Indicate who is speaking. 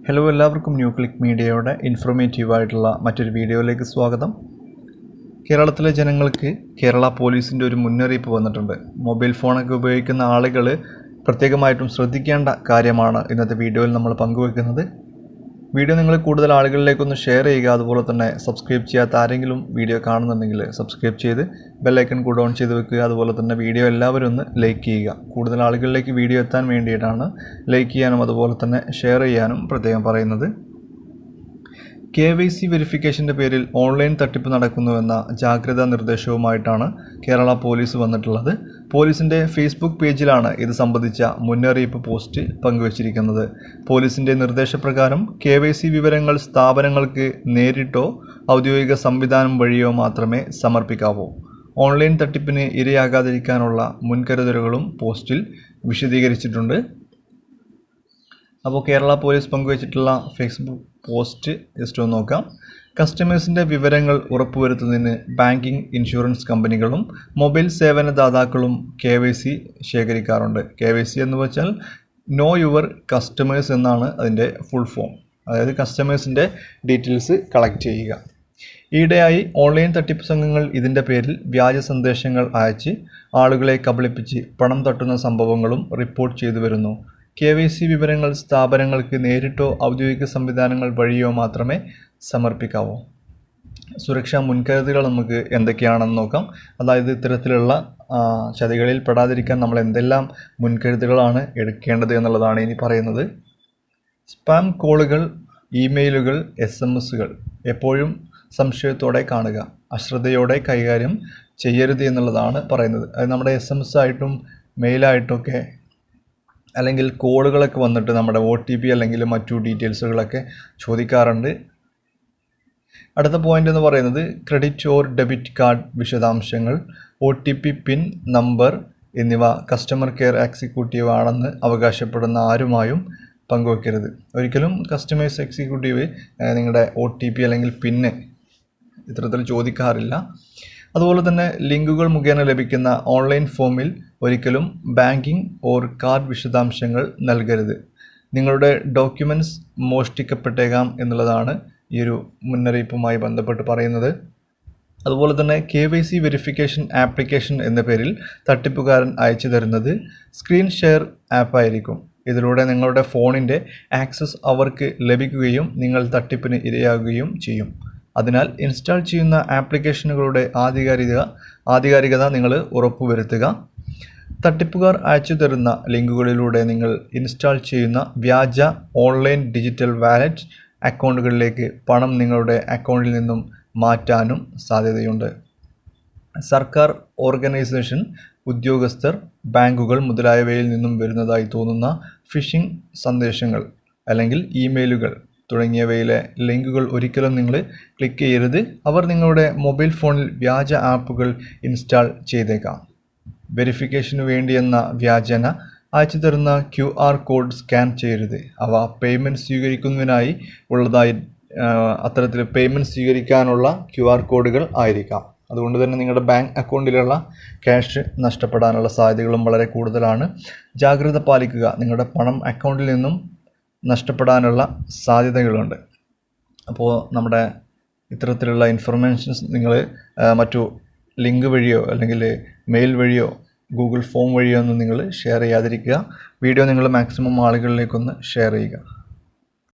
Speaker 1: Hello എല്ലാവർക്കും new click മീഡിയയുടെ ഇൻഫോർമേറ്റീവായിട്ടുള്ള മറ്റൊരു വീഡിയോയിലേക്ക് സ്വാഗതം. കേരളത്തിലെ ജനങ്ങൾക്ക് കേരള പോലീസിൻ്റെ ഒരു മുന്നറിയിപ്പ് വന്നിട്ടുണ്ട്. മൊബൈൽ ഫോണൊക്കെ ഉപയോഗിക്കുന്ന ആളുകൾ പ്രത്യേകമായിട്ടും ശ്രദ്ധിക്കേണ്ട കാര്യമാണ് ഇന്നത്തെ വീഡിയോയിൽ നമ്മൾ പങ്കുവെക്കുന്നത്. വീഡിയോ നിങ്ങൾ കൂടുതൽ ആളുകളിലേക്കൊന്ന് ഷെയർ ചെയ്യുക. അതുപോലെ തന്നെ സബ്സ്ക്രൈബ് ചെയ്യാത്ത ആരെങ്കിലും വീഡിയോ കാണുന്നുണ്ടെങ്കിൽ സബ്സ്ക്രൈബ് ചെയ്ത് ബെല്ലൈക്കൺ കൂടെ ഓൺ ചെയ്ത് വെക്കുക. അതുപോലെ തന്നെ വീഡിയോ എല്ലാവരും ഒന്ന് ലൈക്ക് ചെയ്യുക. കൂടുതൽ ആളുകളിലേക്ക് വീഡിയോ എത്താൻ വേണ്ടിയിട്ടാണ് ലൈക്ക് ചെയ്യാനും അതുപോലെ തന്നെ ഷെയർ ചെയ്യാനും പ്രത്യേകം പറയുന്നത്. KYC വെരിഫിക്കേഷൻ്റെ പേരിൽ ഓൺലൈൻ തട്ടിപ്പ് നടക്കുന്നുവെന്ന ജാഗ്രതാ നിർദ്ദേശവുമായിട്ടാണ് കേരള പോലീസ് വന്നിട്ടുള്ളത്. പോലീസിൻ്റെ ഫേസ്ബുക്ക് പേജിലാണ് ഇത് സംബന്ധിച്ച മുന്നറിയിപ്പ് പോസ്റ്റ് പങ്കുവച്ചിരിക്കുന്നത്. പോലീസിൻ്റെ നിർദ്ദേശപ്രകാരം KYC വിവരങ്ങൾ സ്ഥാപനങ്ങൾക്ക് നേരിട്ടോ ഔദ്യോഗിക സംവിധാനം വഴിയോ മാത്രമേ സമർപ്പിക്കാവൂ. ഓൺലൈൻ തട്ടിപ്പിന് ഇരയാകാതിരിക്കാനുള്ള മുൻകരുതലുകളും പോസ്റ്റിൽ വിശദീകരിച്ചിട്ടുണ്ട്. അപ്പോൾ കേരള പോലീസ് പങ്കുവച്ചിട്ടുള്ള ഫേസ്ബുക്ക് പോസ്റ്റ് ജസ്റ്റ് ഒന്ന് നോക്കാം. കസ്റ്റമേഴ്സിൻ്റെ വിവരങ്ങൾ ഉറപ്പുവരുത്തുന്നതിന് ബാങ്കിങ്, ഇൻഷുറൻസ് കമ്പനികളും മൊബൈൽ സേവനദാതാക്കളും KYC ശേഖരിക്കാറുണ്ട്. KYC എന്ന് വെച്ചാൽ നോ യുവർ കസ്റ്റമേഴ്സ് എന്നാണ് അതിൻ്റെ ഫുൾ ഫോം. അതായത് കസ്റ്റമേഴ്സിൻ്റെ ഡീറ്റെയിൽസ് കളക്ട് ചെയ്യുക. ഈയിടെയായി ഓൺലൈൻ തട്ടിപ്പ് സംഘങ്ങൾ ഇതിൻ്റെ പേരിൽ വ്യാജ സന്ദേശങ്ങൾ അയച്ച് ആളുകളെ കബളിപ്പിച്ച് പണം തട്ടുന്ന സംഭവങ്ങളും റിപ്പോർട്ട് ചെയ്തു വരുന്നു. KYC വിവരങ്ങൾ സ്ഥാപനങ്ങൾക്ക് നേരിട്ടോ ഔദ്യോഗിക സംവിധാനങ്ങൾ വഴിയോ മാത്രമേ സമർപ്പിക്കാവൂ. സുരക്ഷാ മുൻകരുതലുകൾ നമുക്ക് എന്തൊക്കെയാണെന്ന് നോക്കാം. അതായത് ഇത്തരത്തിലുള്ള ചതികളിൽ പെടാതിരിക്കാൻ നമ്മൾ എന്തെല്ലാം മുൻകരുതലുകളാണ് എടുക്കേണ്ടത് എന്നുള്ളതാണ് ഇനി പറയുന്നത്. സ്പാം കോളുകൾ, ഇമെയിലുകൾ, SMS എപ്പോഴും സംശയത്തോടെ കാണുക. അശ്രദ്ധയോടെ കൈകാര്യം ചെയ്യരുത് എന്നുള്ളതാണ് പറയുന്നത്. അത് നമ്മുടെ SMS ആയിട്ടും മെയിലായിട്ടൊക്കെ അല്ലെങ്കിൽ കോളുകളൊക്കെ വന്നിട്ട് നമ്മുടെ OTP അല്ലെങ്കിൽ മറ്റു ഡീറ്റെയിൽസുകളൊക്കെ ചോദിക്കാറുണ്ട്. അടുത്ത പോയിന്റ് എന്ന് പറയുന്നത് ക്രെഡിറ്റ് ഓർ ഡെബിറ്റ് കാർഡ് വിശദാംശങ്ങൾ, OTP, പിൻ നമ്പർ എന്നിവ കസ്റ്റമർ കെയർ എക്സിക്യൂട്ടീവ് ആണെന്ന് അവകാശപ്പെടുന്ന ആരുമായും പങ്കുവയ്ക്കരുത്. ഒരിക്കലും കസ്റ്റമേഴ്സ് എക്സിക്യൂട്ടീവ് നിങ്ങളുടെ OTP അല്ലെങ്കിൽ പിന്ന് ഇത്തരത്തിൽ ചോദിക്കാറില്ല. അതുപോലെ തന്നെ ലിങ്കുകൾ മുഖേന ലഭിക്കുന്ന ഓൺലൈൻ ഫോമിൽ ഒരിക്കലും ബാങ്കിങ് ഓർ കാർഡ് വിശദാംശങ്ങൾ നൽകരുത്. നിങ്ങളുടെ ഡോക്യുമെൻറ്റ്സ് മോഷ്ടിക്കപ്പെട്ടേക്കാം എന്നുള്ളതാണ് ഈ ഒരു മുന്നറിയിപ്പുമായി ബന്ധപ്പെട്ട് പറയുന്നത്. അതുപോലെ തന്നെ KYC വെരിഫിക്കേഷൻ ആപ്ലിക്കേഷൻ എന്ന പേരിൽ തട്ടിപ്പുകാരൻ അയച്ചു തരുന്നത് സ്ക്രീൻ ഷെയർ ആപ്പായിരിക്കും. ഇതിലൂടെ നിങ്ങളുടെ ഫോണിൻ്റെ ആക്സസ് അവർക്ക് ലഭിക്കുകയും നിങ്ങൾ തട്ടിപ്പിന് ഇരയാകുകയും ചെയ്യും. അതിനാൽ ഇൻസ്റ്റാൾ ചെയ്യുന്ന ആപ്ലിക്കേഷനുകളുടെ ആധികാരികത നിങ്ങൾ ഉറപ്പുവരുത്തുക. തട്ടിപ്പുകാർ അയച്ചു തരുന്ന ലിങ്കുകളിലൂടെ നിങ്ങൾ ഇൻസ്റ്റാൾ ചെയ്യുന്ന വ്യാജ ഓൺലൈൻ ഡിജിറ്റൽ വാലറ്റ് അക്കൗണ്ടുകളിലേക്ക് പണം നിങ്ങളുടെ അക്കൗണ്ടിൽ നിന്നും മാറ്റാനും സാധ്യതയുണ്ട്. സർക്കാർ ഓർഗനൈസേഷൻ, ഉദ്യോഗസ്ഥർ, ബാങ്കുകൾ മുതലായവയിൽ നിന്നും വരുന്നതായി തോന്നുന്ന ഫിഷിംഗ് സന്ദേശങ്ങൾ അല്ലെങ്കിൽ ഇമെയിലുകൾ തുടങ്ങിയവയിലെ ലിങ്കുകൾ ഒരിക്കലും നിങ്ങൾ ക്ലിക്ക് ചെയ്യരുത്. അവർ നിങ്ങളുടെ മൊബൈൽ ഫോണിൽ വ്യാജ ആപ്പുകൾ ഇൻസ്റ്റാൾ ചെയ്തേക്കാം. വെരിഫിക്കേഷനു വേണ്ടിയെന്ന വ്യാജേന അയച്ചു തരുന്ന QR കോഡ് സ്കാൻ ചെയ്യരുത്. അവ പേയ്മെൻറ്റ് സ്വീകരിക്കുന്നതിനായി ഉള്ളതായി അത്തരത്തിൽ പേയ്മെൻറ്റ് സ്വീകരിക്കാനുള്ള QR കോഡുകൾ ആയിരിക്കാം. അതുകൊണ്ട് തന്നെ നിങ്ങളുടെ ബാങ്ക് അക്കൗണ്ടിലുള്ള ക്യാഷ് നഷ്ടപ്പെടാനുള്ള സാധ്യതകളും വളരെ കൂടുതലാണ്. ജാഗ്രത പാലിക്കുക. നിങ്ങളുടെ പണം അക്കൗണ്ടിൽ നിന്നും നഷ്ടപ്പെടാനുള്ള സാധ്യതകളുണ്ട്. അപ്പോൾ നമ്മുടെ ഇത്തരത്തിലുള്ള ഇൻഫർമേഷൻസ് നിങ്ങൾ മറ്റു ലിങ്ക് വഴിയോ അല്ലെങ്കിൽ മെയിൽ വഴിയോ ഗൂഗിൾ ഫോം വഴിയോ ഒന്നും നിങ്ങൾ ഷെയർ ചെയ്യാതിരിക്കുക. വീഡിയോ നിങ്ങൾ മാക്സിമം ആളുകളിലേക്കൊന്ന് ഷെയർ ചെയ്യുക.